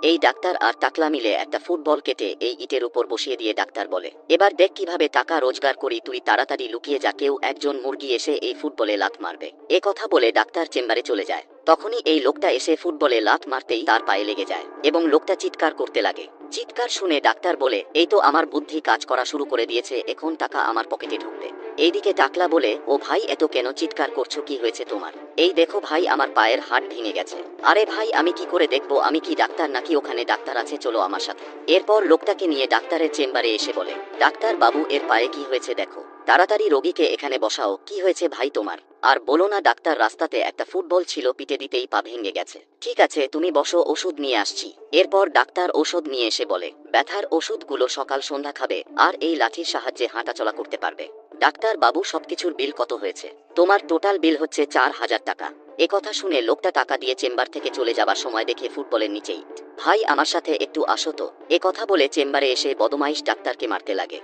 এই ডাক্তার আর টাকলা মিলে একটা ফুটবল কেটে এই ইটের উপর বসিয়ে দিয়ে ডাক্তার বলে, এবার দেখ কিভাবে টাকা রোজগার করি, তুই তাড়াতাড়ি লুকিয়ে যা, কেউ একজন মুরগি এসে এই ফুটবলে লাথ মারবে। এ কথা বলে ডাক্তার চেম্বারে চলে যায়। তখনই এই লোকটা এসে ফুটবলে লাথ মারতেই তার পায়ে লেগে যায় এবং লোকটা চিৎকার করতে লাগে। চিৎকার শুনে ডাক্তার বলে, এই তো আমার বুদ্ধি কাজ করা শুরু করে দিয়েছে, এখন টাকা আমার পকেটে ঢুকবে। এইদিকে টাকলা বলে, ও ভাই এত কেন চিৎকার করছো, কি হয়েছে তোমার? এই দেখো ভাই, আমার পায়ের হাড় ভেঙে গেছে। আরে ভাই আমি কি করে দেখবো, আমি কি ডাক্তার নাকি? ওখানে ডাক্তার আছে, চলো আমার সাথে। এরপর লোকটাকে নিয়ে ডাক্তারের চেম্বারে এসে বলে, ডাক্তার বাবু এর পায়ে কি হয়েছে দেখো, তাড়াতাড়ি রোগীকে এখানে বসাও। কি হয়েছে ভাই তোমার? আর বলো না ডাক্তার, রাস্তাতে একটা ফুটবল ছিল, পিটে দিতেই পা ভেঙে গেছে। ঠিক আছে তুমি বসো, ওষুধ নিয়ে আসছি। এরপর ডাক্তার ওষুধ নিয়ে এসে বলে, ব্যথার ওষুধগুলো সকাল সন্ধ্যা খাবে, আর এই লাঠির সাহায্যে হাঁটাচলা করতে পারবে। ডাক্তার বাবু সবকিছুর বিল কত হয়েছে? তোমার টোটাল বিল হচ্ছে 4,000 টাকা। একথা শুনে লোকটা টাকা দিয়ে চেম্বার থেকে চলে যাবার সময় দেখে ফুটবলের নিচেই, ভাই আমার সাথে একটু আসো তো। একথা বলে চেম্বারে এসে বদমাইশ ডাক্তারকে মারতে লাগে।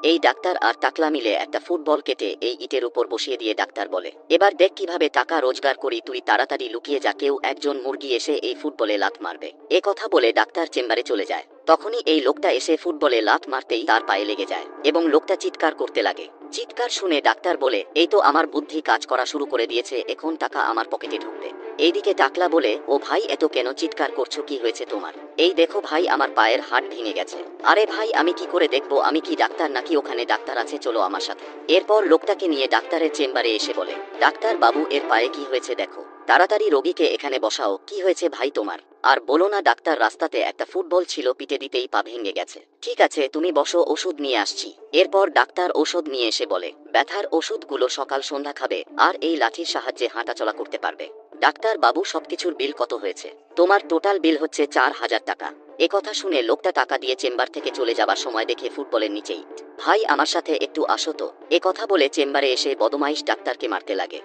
এই ডাক্তার আর টাকলা মিলে একটা ফুটবল কেটে এই ইটের উপর বসিয়ে দিয়ে ডাক্তার বলে, এবার দেখ কিভাবে টাকা রোজগার করি, তুই তাড়াতাড়ি লুকিয়ে যা, কেউ একজন মুরগি এসে এই ফুটবলে লাথ মারবে। এ কথা বলে ডাক্তার চেম্বারে চলে যায়। তখনই এই লোকটা এসে ফুটবলে লাথ মারতেই তার পায়ে লেগে যায় এবং লোকটা চিৎকার করতে লাগে। চিৎকার শুনে ডাক্তার বলে, এই তো আমার বুদ্ধি কাজ করা শুরু করে দিয়েছে, এখন টাকা আমার পকেটে ঢুকবে। এইদিকে টাকলা বলে, ও ভাই এত কেন চিৎকার করছো, কি হয়েছে তোমার? এই দেখো ভাই, আমার পায়ের হাড় ভেঙে গেছে। আরে ভাই আমি কি করে দেখবো, আমি কি ডাক্তার নাকি? ওখানে ডাক্তার আছে, চলো আমার সাথে। এরপর লোকটাকে নিয়ে ডাক্তারের চেম্বারে এসে বলে, ডাক্তার বাবু এর পায়ে কি হয়েছে দেখো, তাড়াতাড়ি রোগীকে এখানে বসাও। কি হয়েছে ভাই তোমার? আর বলো না ডাক্তার, রাস্তাতে একটা ফুটবল ছিল, পিটে দিতেই পা ভেঙে গেছে। ঠিক আছে তুমি বসো, ওষুধ নিয়ে আসছি। এরপর ডাক্তার ওষুধ নিয়ে এসে বলে, ব্যথার ওষুধগুলো সকাল সন্ধ্যা খাবে, আর এই লাঠির সাহায্যে হাঁটাচলা করতে পারবে। ডাক্তার বাবু সবকিছুর বিল কত হয়েছে? তোমার টোটাল বিল হচ্ছে 4,000 টাকা। একথা শুনে লোকটা টাকা দিয়ে চেম্বার থেকে চলে যাবার সময় দেখে ফুটবলের নিচেই, ভাই আমার সাথে একটু আসো তো। একথা বলে চেম্বারে এসে বদমাইশ ডাক্তারকে মারতে লাগে।